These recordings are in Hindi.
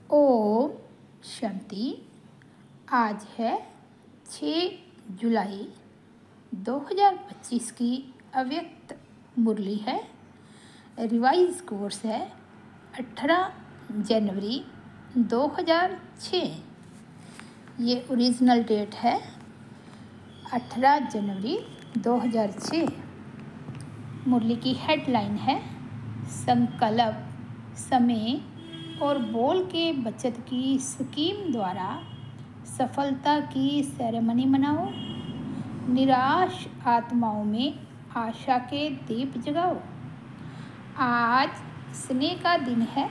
ओम शांति। आज है 6 जुलाई 2025 की अव्यक्त मुरली है। रिवाइज कोर्स है 18 जनवरी 2006। ये ओरिजिनल डेट है 18 जनवरी 2006। मुरली की हेडलाइन है संकल्प, समय और बोल के बचत की स्कीम द्वारा सफलता की सेरेमनी मनाओ। निराश आत्माओं में आशा के दीप जगाओ। आज स्नेह का दिन है।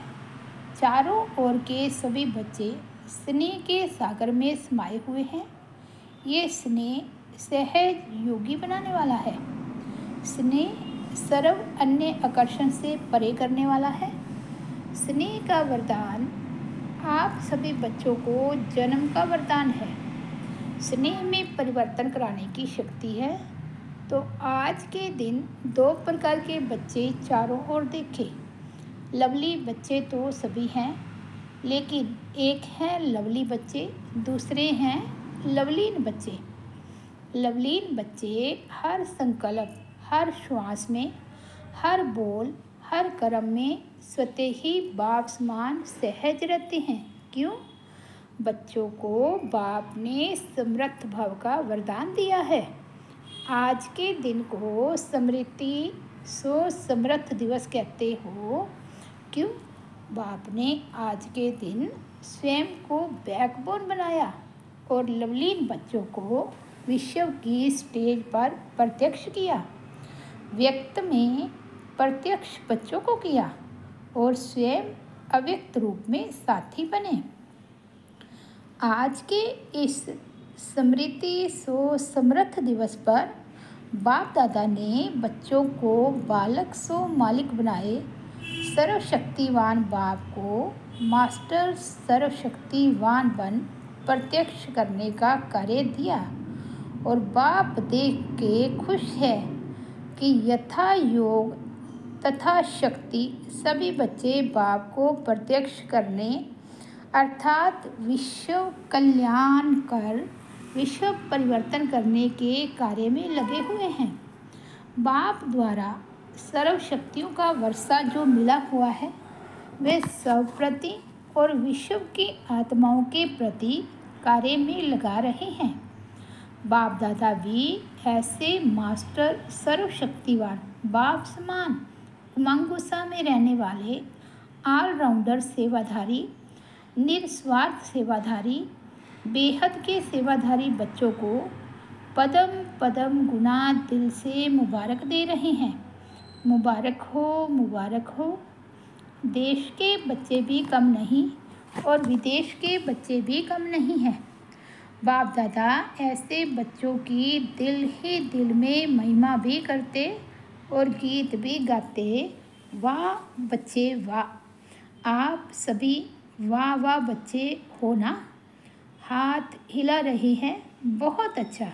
चारों ओर के सभी बच्चे स्नेह के सागर में समाये हुए हैं। ये स्नेह सहज योगी बनाने वाला है। स्नेह सर्व अन्य आकर्षण से परे करने वाला है। स्नेह का वरदान आप सभी बच्चों को जन्म का वरदान है। स्नेह में परिवर्तन कराने की शक्ति है। तो आज के दिन 2 प्रकार के बच्चे चारों ओर देखें। लवली बच्चे तो सभी हैं, लेकिन एक हैं लवली बच्चे, दूसरे हैं लवलीन बच्चे। लवलीन बच्चे हर संकल्प, हर श्वास में, हर बोल, हर कर्म में स्वतः ही बाप समान सहज रहते हैं। क्यों? बच्चों को बाप ने समर्थ भाव का वरदान दिया है। आज के दिन को स्मृति सो समर्थ दिवस कहते हो। क्यों? बाप ने आज के दिन स्वयं को बैकबोन बनाया और लवलीन बच्चों को विश्व की स्टेज पर प्रत्यक्ष किया। व्यक्त में प्रत्यक्ष बच्चों को किया और स्वयं अव्यक्त रूप में साथी बने। आज के इस स्मृति सो समर्थ दिवस पर बाप दादा ने बच्चों को बालक सो मालिक बनाए। सर्वशक्तिवान बाप को मास्टर सर्वशक्तिवान बन प्रत्यक्ष करने का कार्य दिया और बाप देख के खुश है कि यथा योग तथा शक्ति सभी बच्चे बाप को प्रत्यक्ष करने अर्थात विश्व कल्याण कर विश्व परिवर्तन करने के कार्य में लगे हुए हैं। बाप द्वारा सर्व शक्तियों का वर्षा जो मिला हुआ है वे सब प्रति और विश्व की आत्माओं के प्रति कार्य में लगा रहे हैं। बाप दादा भी ऐसे मास्टर सर्वशक्तिवान बाप समान उमंग में रहने वाले ऑलराउंडर सेवाधारी, निस्वार्थ सेवाधारी, बेहद के सेवाधारी बच्चों को पदम पदम गुना दिल से मुबारक दे रहे हैं। मुबारक हो, मुबारक हो। देश के बच्चे भी कम नहीं और विदेश के बच्चे भी कम नहीं हैं। बाप दादा ऐसे बच्चों की दिल ही दिल में महिमा भी करते और गीत भी गाते। वाह बच्चे वाह। आप सभी वाह वाह बच्चे हो ना? हाथ हिला रहे हैं, बहुत अच्छा।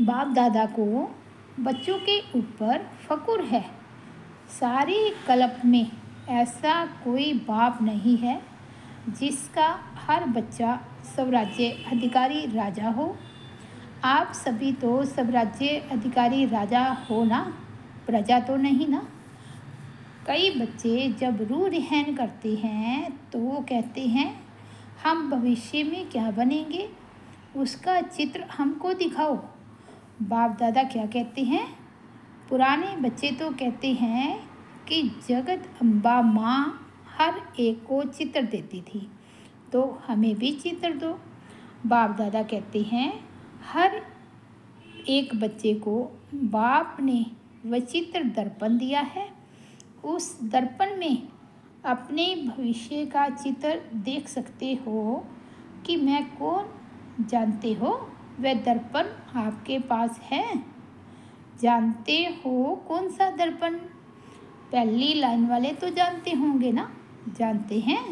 बाप दादा को बच्चों के ऊपर फक्र है। सारे कल्प में ऐसा कोई बाप नहीं है जिसका हर बच्चा स्वराज्य अधिकारी राजा हो। आप सभी तो स्वराज्य अधिकारी राजा हो ना, प्रजा तो नहीं ना। कई बच्चे जब रू रिहन करते हैं तो वो कहते हैं हम भविष्य में क्या बनेंगे, उसका चित्र हमको दिखाओ। बाप दादा क्या कहते हैं? पुराने बच्चे तो कहते हैं कि जगत अम्बा माँ हर एक को चित्र देती थी, तो हमें भी चित्र दो। बाप दादा कहते हैं हर एक बच्चे को बाप ने विचित्र दर्पण दिया है। उस दर्पण में अपने भविष्य का चित्र देख सकते हो कि मैं कौन। जानते हो वह दर्पण आपके पास है? जानते हो कौन सा दर्पण? पहली लाइन वाले तो जानते होंगे ना। जानते हैं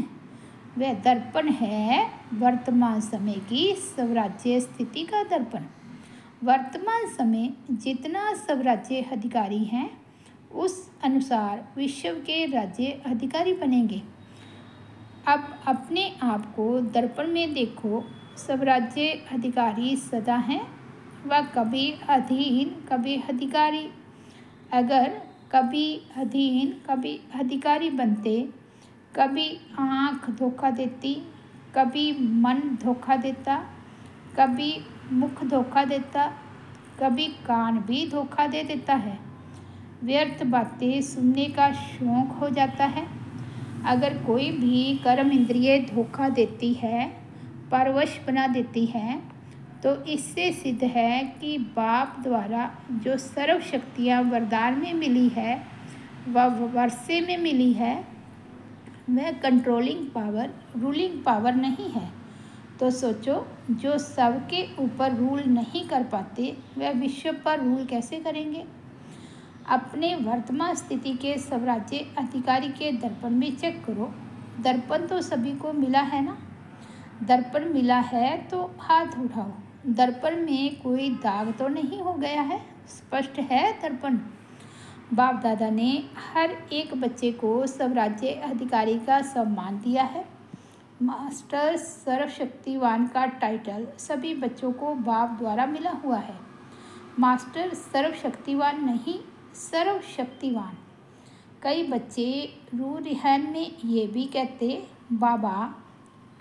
वह दर्पण है वर्तमान समय की स्वराज्य स्थिति का दर्पण। वर्तमान समय जितना स्वराज्य अधिकारी हैं उस अनुसार विश्व के राज्य अधिकारी बनेंगे। अब अपने आप को दर्पण में देखो। सब राज्य अधिकारी सदा हैं, वह कभी अधीन कभी अधिकारी। अगर कभी अधीन कभी अधिकारी बनते, कभी आँख धोखा देती, कभी मन धोखा देता, कभी मुख धोखा देता, कभी कान भी धोखा दे देता है। व्यर्थ बातें सुनने का शौक हो जाता है। अगर कोई भी कर्म इंद्रिय धोखा देती है, परवश बना देती है, तो इससे सिद्ध है कि बाप द्वारा जो सर्व शक्तियाँ वरदान में मिली है, वह वर्षे में मिली है, वह कंट्रोलिंग पावर, रूलिंग पावर नहीं है। तो सोचो, जो सबके ऊपर रूल नहीं कर पाते, वह विश्व पर रूल कैसे करेंगे। अपने वर्तमान स्थिति के स्वराज्य अधिकारी के दर्पण में चेक करो। दर्पण तो सभी को मिला है ना। दर्पण मिला है तो हाथ उठाओ। दर्पण में कोई दाग तो नहीं हो गया है, स्पष्ट है दर्पण। बाप दादा ने हर एक बच्चे को स्वराज्य अधिकारी का सम्मान दिया है। मास्टर सर्वशक्तिवान का टाइटल सभी बच्चों को बाप द्वारा मिला हुआ है। मास्टर सर्वशक्तिवान नहीं, सर्वशक्तिवान। कई बच्चे रू रिहान में ये भी कहते, बाबा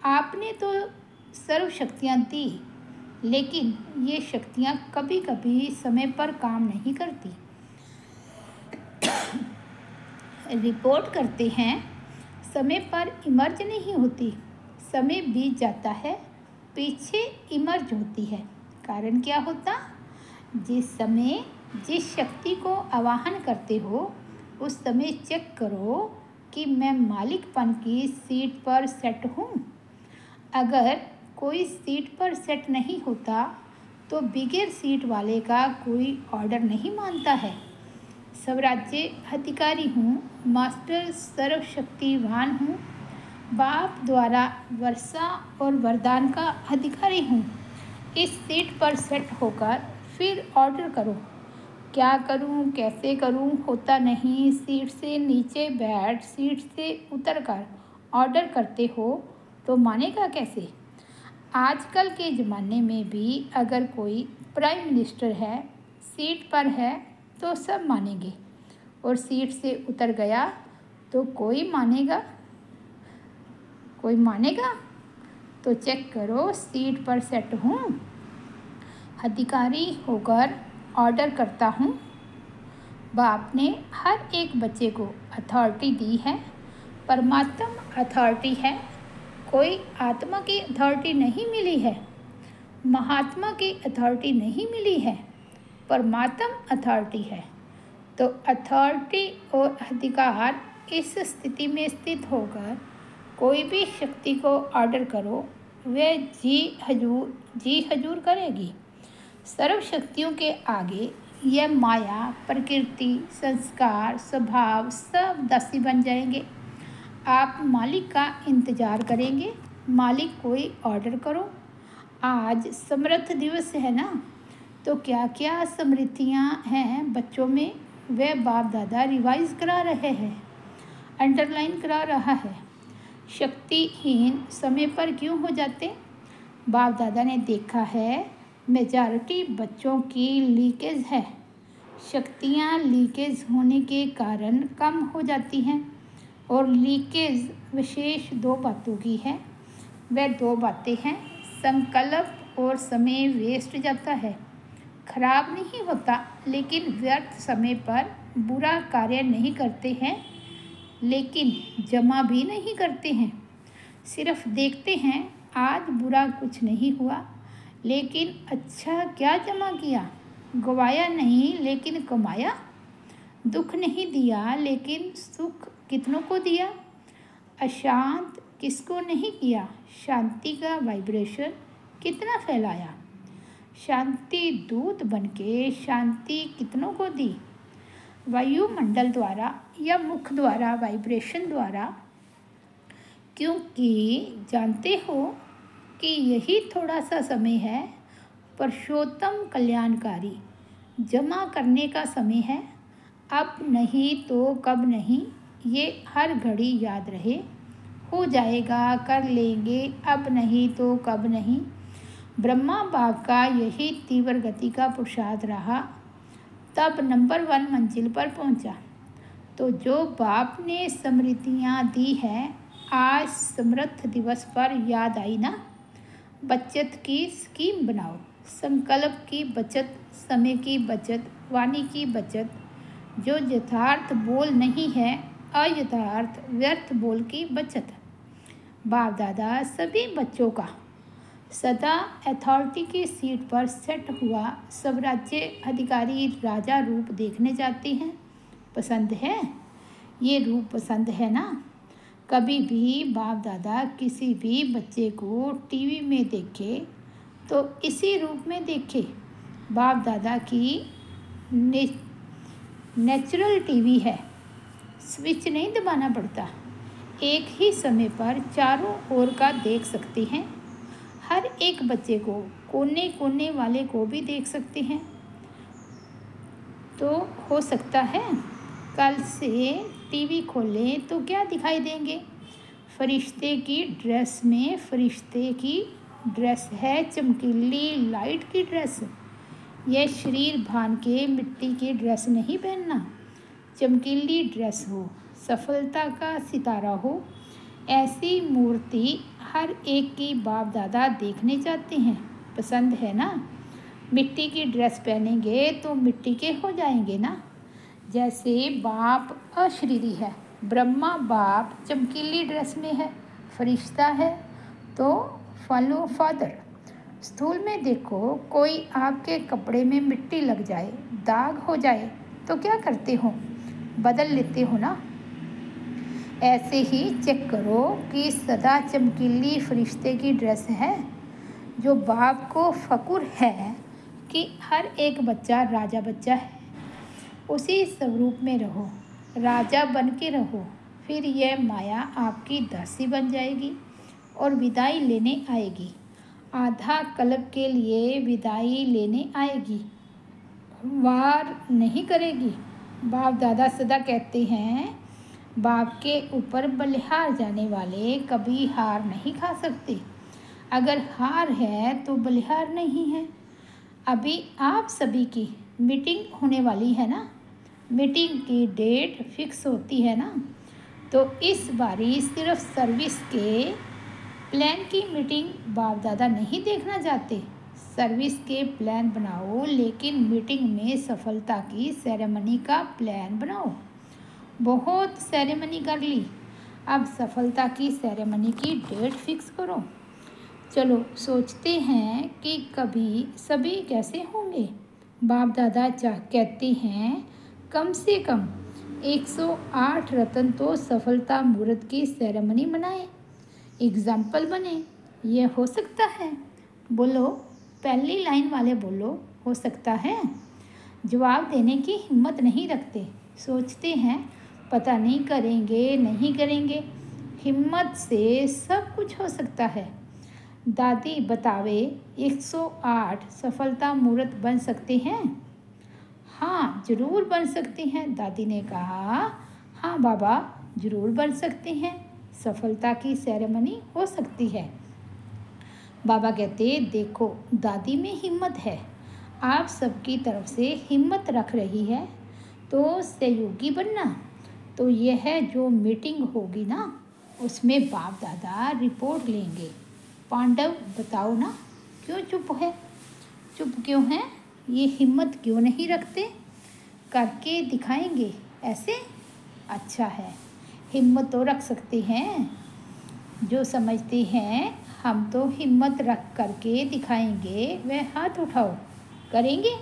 आपने तो सर्व शक्तियाँ दी, लेकिन ये शक्तियाँ कभी कभी समय पर काम नहीं करती। रिपोर्ट करते हैं, समय पर इमर्ज नहीं होती। समय बीत जाता है, पीछे इमर्ज होती है। कारण क्या होता? जिस समय जिस शक्ति को आवाहन करते हो, उस समय चेक करो कि मैं मालिकपन की सीट पर सेट हूँ। अगर कोई सीट पर सेट नहीं होता, तो बिगेर सीट वाले का कोई ऑर्डर नहीं मानता है। स्वराज्य अधिकारी हूँ, मास्टर सर्वशक्तिवान हूँ, बाप द्वारा वर्षा और वरदान का अधिकारी हूँ। इस सीट पर सेट होकर फिर ऑर्डर करो। क्या करूं, कैसे करूं, होता नहीं। सीट से नीचे बैठ, सीट से उतरकर ऑर्डर करते हो तो मानेगा कैसे। आजकल के ज़माने में भी अगर कोई प्राइम मिनिस्टर है, सीट पर है, तो सब मानेंगे, और सीट से उतर गया तो कोई मानेगा? कोई मानेगा? तो चेक करो, सीट पर सेट हूँ, अधिकारी होकर ऑर्डर करता हूँ। बाप ने हर एक बच्चे को अथॉरिटी दी है। परमात्मा अथॉरिटी है, कोई आत्मा की अथॉरिटी नहीं मिली है, महात्मा की अथॉरिटी नहीं मिली है, परमात्मा अथॉरिटी है। तो अथॉरिटी और अधिकार इस स्थिति में स्थित होकर कोई भी शक्ति को ऑर्डर करो, वह जी हजूर करेगी। सर्व शक्तियों के आगे यह माया, प्रकृति, संस्कार, स्वभाव सब दासी बन जाएंगे। आप मालिक का इंतज़ार करेंगे। मालिक कोई ऑर्डर करो। आज समर्थ दिवस है ना, तो क्या क्या स्मृतियाँ हैं बच्चों में, वे बाप दादा रिवाइज करा रहे हैं, अंडरलाइन करा रहा है। शक्तिहीन समय पर क्यों हो जाते? बाप दादा ने देखा है, मेजॉरिटी बच्चों की लीकेज है। शक्तियाँ लीकेज होने के कारण कम हो जाती हैं, और लीकेज विशेष दो बातों की है। वह दो बातें हैं, संकल्प और समय वेस्ट जाता है। खराब नहीं होता, लेकिन व्यर्थ समय पर बुरा कार्य नहीं करते हैं, लेकिन जमा भी नहीं करते हैं। सिर्फ देखते हैं, आज बुरा कुछ नहीं हुआ, लेकिन अच्छा क्या जमा किया। गवाया नहीं, लेकिन कमाया। दुख नहीं दिया, लेकिन सुख कितनों को दिया। अशांत किसको नहीं किया, शांति का वाइब्रेशन कितना फैलाया। शांति दूत बनके शांति कितनों को दी, वायुमंडल द्वारा या मुख द्वारा, वाइब्रेशन द्वारा। क्योंकि जानते हो कि यही थोड़ा सा समय है, पुरुषोत्तम कल्याणकारी जमा करने का समय है। अब नहीं तो कब नहीं, ये हर घड़ी याद रहे। हो जाएगा, कर लेंगे, अब नहीं तो कब नहीं। ब्रह्मा बाप का यही तीव्र गति का पुरुषार्थ रहा, तब नंबर 1 मंजिल पर पहुंचा। तो जो बाप ने स्मृतियाँ दी हैं, आज समर्थ दिवस पर याद आई ना। बचत की स्कीम बनाओ, संकल्प की बचत, समय की बचत, वाणी की बचत। जो यथार्थ बोल नहीं है, अयथार्थ व्यर्थ बोल की बचत। बाप दादा सभी बच्चों का सदा अथॉरिटी की सीट पर सेट हुआ सब राज्य अधिकारी राजा रूप देखने जाते हैं। पसंद है ये रूप, पसंद है ना। कभी भी बाप दादा किसी भी बच्चे को टीवी में देखे तो इसी रूप में देखे। बाप दादा की नेचुरल टीवी है, स्विच नहीं दबाना पड़ता, एक ही समय पर चारों ओर का देख सकते हैं। हर एक बच्चे को, कोने कोने वाले को भी देख सकते हैं। तो हो सकता है कल से टीवी खोलें तो क्या दिखाई देंगे? फरिश्ते की ड्रेस में, फरिश्ते की ड्रेस है चमकीली लाइट की ड्रेस। यह शरीर भान के मिट्टी की ड्रेस नहीं पहनना। चमकीली ड्रेस हो, सफलता का सितारा हो, ऐसी मूर्ति हर एक की बाप दादा देखने जाते हैं। पसंद है ना। मिट्टी की ड्रेस पहनेंगे तो मिट्टी के हो जाएंगे ना। जैसे बाप अशरीरी है, ब्रह्मा बाप चमकीली ड्रेस में है, फरिश्ता है, तो फॉलो फादर। स्थूल में देखो, कोई आपके कपड़े में मिट्टी लग जाए, दाग हो जाए तो क्या करते हो? बदल लेते हो ना। ऐसे ही चेक करो कि सदा चमकीली फरिश्ते की ड्रेस है। जो बाप को फकुर है कि हर एक बच्चा राजा बच्चा है, उसी स्वरूप में रहो, राजा बन के रहो। फिर यह माया आपकी दासी बन जाएगी और विदाई लेने आएगी। आधा कल्प के लिए विदाई लेने आएगी, वार नहीं करेगी। बाप दादा सदा कहते हैं, बाप के ऊपर बलिहार जाने वाले कभी हार नहीं खा सकते। अगर हार है तो बलिहार नहीं है। अभी आप सभी की मीटिंग होने वाली है ना। मीटिंग की डेट फिक्स होती है ना। तो इस बारी सिर्फ सर्विस के प्लान की मीटिंग बाप दादा नहीं देखना चाहते। सर्विस के प्लान बनाओ, लेकिन मीटिंग में सफलता की सेरेमनी का प्लान बनाओ। बहुत सेरेमनी कर ली, अब सफलता की सेरेमनी की डेट फिक्स करो। चलो सोचते हैं कि कभी सभी कैसे होंगे। बाप दादा कहते हैं कम से कम 108 रत्न तो सफलता मुहूर्त की सेरेमनी बनाए, एग्जाम्पल बने। ये हो सकता है? बोलो, पहली लाइन वाले बोलो, हो सकता है। जवाब देने की हिम्मत नहीं रखते, सोचते हैं पता नहीं करेंगे नहीं करेंगे। हिम्मत से सब कुछ हो सकता है। दादी बतावे 108 सफलता मुहूर्त बन सकते हैं? हाँ जरूर बन सकते हैं, दादी ने कहा। हाँ बाबा जरूर बन सकते हैं, सफलता की सेरेमनी हो सकती है। बाबा कहते, देखो दादी में हिम्मत है, आप सबकी तरफ से हिम्मत रख रही है, तो सहयोगी बनना। तो यह है जो मीटिंग होगी ना, उसमें बाप दादा रिपोर्ट लेंगे। पांडव बताओ ना, क्यों चुप है? चुप क्यों है? ये हिम्मत क्यों नहीं रखते? करके दिखाएंगे ऐसे। अच्छा है, हिम्मत तो रख सकते हैं। जो समझते हैं हम तो हिम्मत रख करके दिखाएंगे, वह हाथ उठाओ। करेंगे?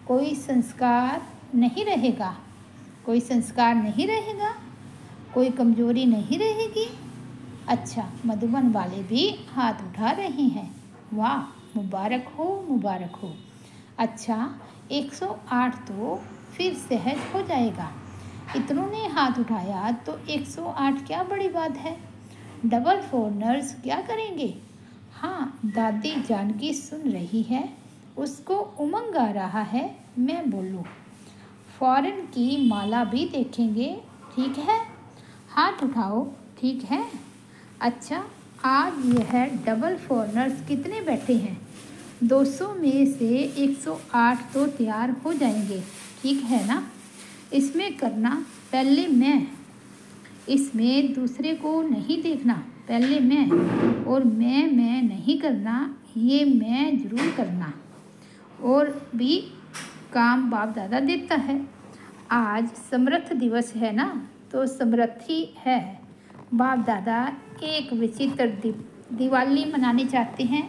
कोई संस्कार नहीं रहेगा, कोई संस्कार नहीं रहेगा, कोई कमजोरी नहीं रहेगी। अच्छा, मधुबन वाले भी हाथ उठा रहे हैं। वाह, मुबारक हो मुबारक हो। अच्छा, 108 तो फिर सहज हो जाएगा। इतनों ने हाथ उठाया तो 108 क्या बड़ी बात है। डबल फॉरनर्स क्या करेंगे? हाँ, दादी जानकी सुन रही है, उसको उमंग आ रहा है, मैं बोलूँ। फॉरेन की माला भी देखेंगे, ठीक है? हाथ उठाओ, ठीक है? अच्छा, आज यह डबल फॉरनर्स कितने बैठे हैं? 200 में से 108 तो तैयार हो जाएंगे, ठीक है ना? इसमें करना पहले मैं, इसमें दूसरे को नहीं देखना, पहले मैं, और मैं नहीं करना, ये मैं ज़रूर करना। और भी काम बाप दादा देता है। आज समर्थ दिवस है ना, तो समृद्धि है। बाप दादा एक विचित्र दिवाली मनाने चाहते हैं।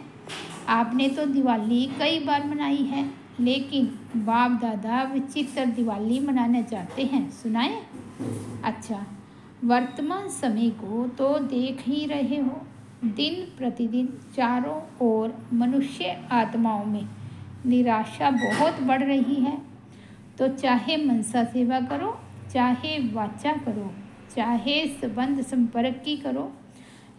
आपने तो दिवाली कई बार मनाई है, लेकिन बाप दादा विचित्र दिवाली मनाना चाहते हैं। सुनाए? अच्छा, वर्तमान समय को तो देख ही रहे हो। दिन प्रतिदिन चारों ओर मनुष्य आत्माओं में निराशा बहुत बढ़ रही है। तो चाहे मनसा सेवा करो, चाहे वाचा करो, चाहे संबंध संपर्क की करो,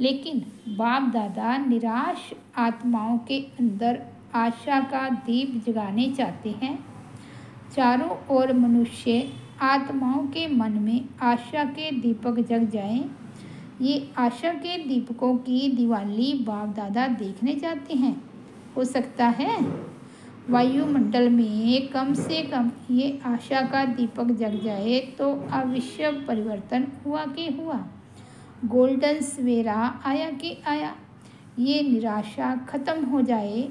लेकिन बाप दादा निराश आत्माओं के अंदर आशा का दीप जगाने चाहते हैं। चारों ओर मनुष्य आत्माओं के मन में आशा के दीपक जग जाएं। ये आशा के दीपकों की दिवाली बाप दादा देखने जाते हैं। हो सकता है वायुमंडल में कम से कम ये आशा का दीपक जग जाए तो अवश्य परिवर्तन हुआ कि हुआ, गोल्डन सवेरा आया कि आया। ये निराशा खत्म हो जाए,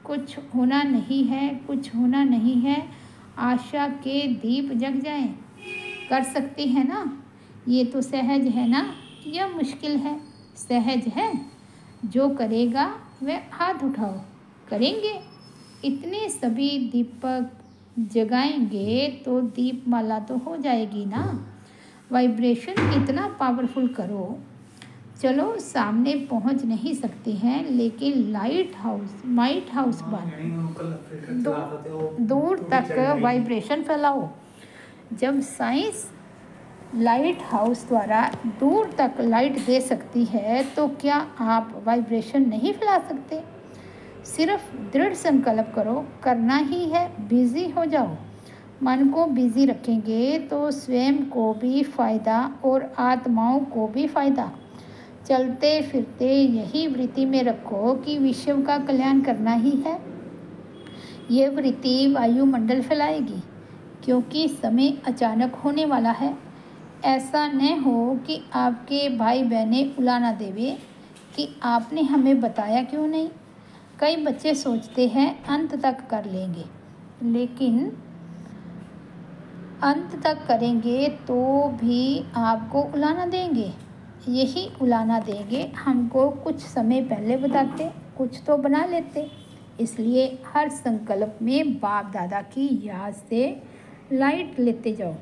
कुछ होना नहीं है, कुछ होना नहीं है, आशा के दीप जग जाएं। कर सकते हैं ना? ये तो सहज है ना, या मुश्किल है? सहज है। जो करेगा वह हाथ उठाओ। करेंगे? इतने सभी दीपक जगाएंगे तो दीपमाला तो हो जाएगी ना। वाइब्रेशन इतना पावरफुल करो। चलो सामने पहुंच नहीं सकते हैं, लेकिन लाइट हाउस बन दूर तक वाइब्रेशन फैलाओ। जब साइंस लाइट हाउस द्वारा दूर तक लाइट दे सकती है, तो क्या आप वाइब्रेशन नहीं फैला सकते? सिर्फ दृढ़ संकल्प करो, करना ही है, बिजी हो जाओ। मन को बिजी रखेंगे तो स्वयं को भी फायदा और आत्माओं को भी फायदा। चलते फिरते यही वृत्ति में रखो कि विश्व का कल्याण करना ही है। ये वृत्ति वायुमंडल फैलाएगी, क्योंकि समय अचानक होने वाला है। ऐसा न हो कि आपके भाई बहनें उलाना देवे कि आपने हमें बताया क्यों नहीं। कई बच्चे सोचते हैं अंत तक कर लेंगे, लेकिन अंत तक करेंगे तो भी आपको उलाना देंगे। यही उलाना देंगे, हमको कुछ समय पहले बताते, कुछ तो बना लेते। इसलिए हर संकल्प में बाप दादा की याद से लाइट लेते जाओ,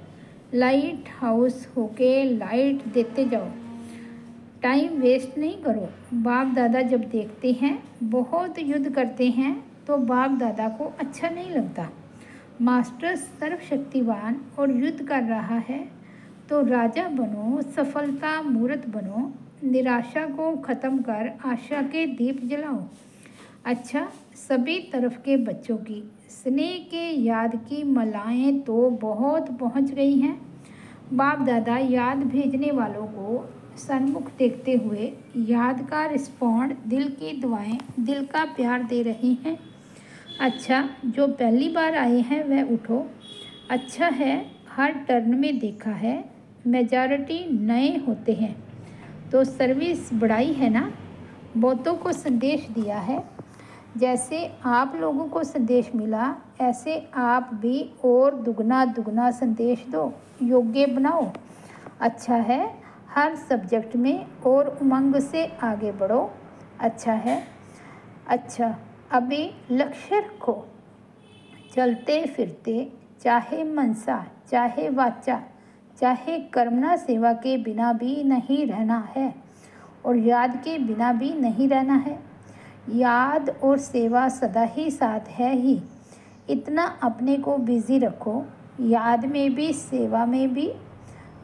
लाइट हाउस होके लाइट देते जाओ। टाइम वेस्ट नहीं करो। बाप दादा जब देखते हैं बहुत युद्ध करते हैं तो बाप दादा को अच्छा नहीं लगता। मास्टर सर्वशक्तिवान और युद्ध कर रहा है तो राजा बनो, सफलता मूर्त बनो, निराशा को ख़त्म कर आशा के दीप जलाओ। अच्छा, सभी तरफ के बच्चों की स्नेह के याद की मालाएं तो बहुत पहुंच गई हैं। बाप दादा याद भेजने वालों को सन्मुख देखते हुए याद का रिस्पॉन्ड, दिल की दुआएं, दिल का प्यार दे रहे हैं। अच्छा, जो पहली बार आए हैं वह उठो। अच्छा है, हर टर्न में देखा है मेजॉरिटी नए होते हैं, तो सर्विस बढ़ाई है ना। बहुतों को संदेश दिया है। जैसे आप लोगों को संदेश मिला, ऐसे आप भी और दुगना दुगना संदेश दो, योग्य बनाओ। अच्छा है, हर सब्जेक्ट में और उमंग से आगे बढ़ो। अच्छा है। अच्छा, अभी लक्ष्य रखो। चलते फिरते चाहे मनसा, चाहे वाचा, चाहे कर्मणा सेवा के बिना भी नहीं रहना है, और याद के बिना भी नहीं रहना है। याद और सेवा सदा ही साथ है ही। इतना अपने को बिजी रखो, याद में भी सेवा में भी।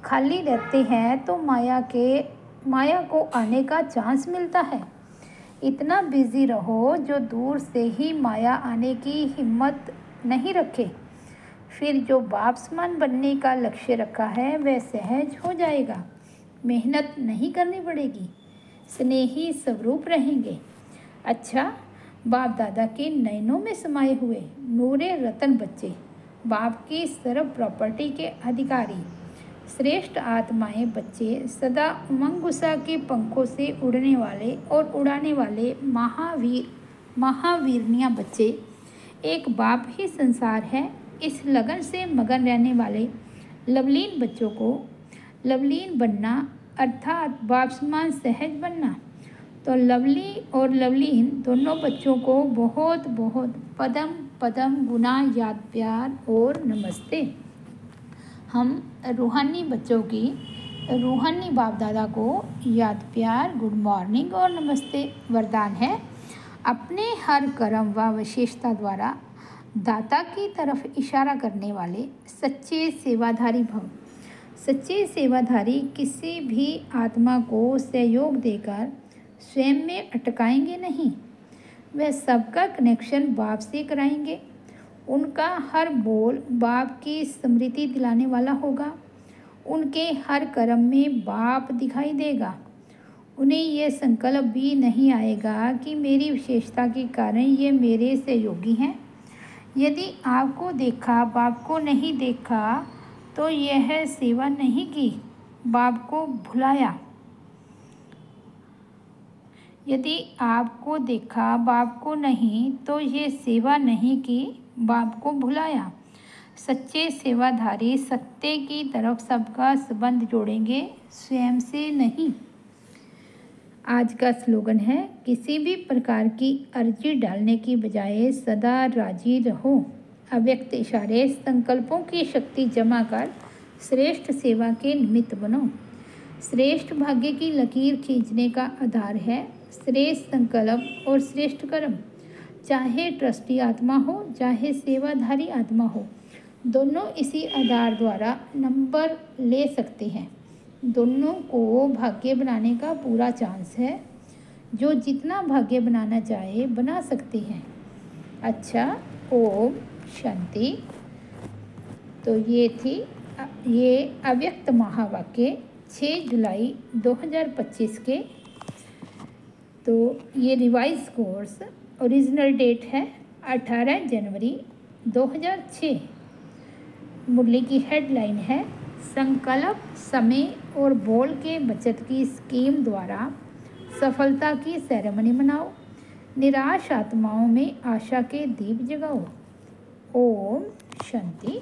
खाली रहते हैं तो माया को आने का चांस मिलता है। इतना बिजी रहो जो दूर से ही माया आने की हिम्मत नहीं रखे। फिर जो बाप समान बनने का लक्ष्य रखा है वह सहज हो जाएगा। मेहनत नहीं करनी पड़ेगी। स्नेही स्वरूप रहेंगे। अच्छा, बाप दादा के नयनों में समाये हुए नूरे रतन बच्चे, बाप की सर्व प्रॉपर्टी के अधिकारी, श्रेष्ठ आत्माएं बच्चे, सदा उमंग उत्साह के पंखों से उड़ने वाले और उड़ाने वाले महावीरनिया बच्चे, एक बाप ही संसार है। इस लगन से मगन रहने वाले लवलीन बच्चों को लवलीन बनना अर्थात बाप समान सहज बनना। तो लवली और लवलीन दोनों बच्चों को बहुत बहुत पदम पदम गुना याद प्यार और नमस्ते। हम रूहानी बच्चों की रूहानी बाप दादा को याद प्यार, गुड मॉर्निंग और नमस्ते। वरदान है, अपने हर कर्म व विशेषता द्वारा दाता की तरफ इशारा करने वाले सच्चे सेवाधारी भव। सच्चे सेवाधारी किसी भी आत्मा को सहयोग देकर स्वयं में अटकाएंगे नहीं, वह सबका कनेक्शन बाप से कराएंगे। उनका हर बोल बाप की स्मृति दिलाने वाला होगा। उनके हर कर्म में बाप दिखाई देगा। उन्हें यह संकल्प भी नहीं आएगा कि मेरी विशेषता के कारण ये मेरे सहयोगी हैं। यदि आपको देखा बाप को नहीं देखा तो यह सेवा नहीं की, बाप को भुलाया। यदि आपको देखा बाप को नहीं तो ये सेवा नहीं की, बाप को भुलाया। सच्चे सेवाधारी सत्य की तरफ सबका संबंध जोड़ेंगे, स्वयं से नहीं। आज का स्लोगन है, किसी भी प्रकार की अर्जी डालने की बजाय सदा राजी रहो। अव्यक्त इशारे संकल्पों की शक्ति जमा कर श्रेष्ठ सेवा के निमित्त बनो। श्रेष्ठ भाग्य की लकीर खींचने का आधार है श्रेष्ठ संकल्प और श्रेष्ठ कर्म। चाहे ट्रस्टी आत्मा हो चाहे सेवाधारी आत्मा हो, दोनों इसी आधार द्वारा नंबर ले सकते हैं। दोनों को भाग्य बनाने का पूरा चांस है। जो जितना भाग्य बनाना चाहे बना सकते हैं। अच्छा, ओम शांति। तो ये अव्यक्त महावाक्य 6 जुलाई 2025 के। तो ये रिवाइज कोर्स ओरिजिनल डेट है 18 जनवरी 2006। मुरली की हेडलाइन है, संकल्प, समय और बोल के बचत की स्कीम द्वारा सफलता की सेरेमनी मनाओ। निराश आत्माओं में आशा के दीप जगाओ। ओम शांति।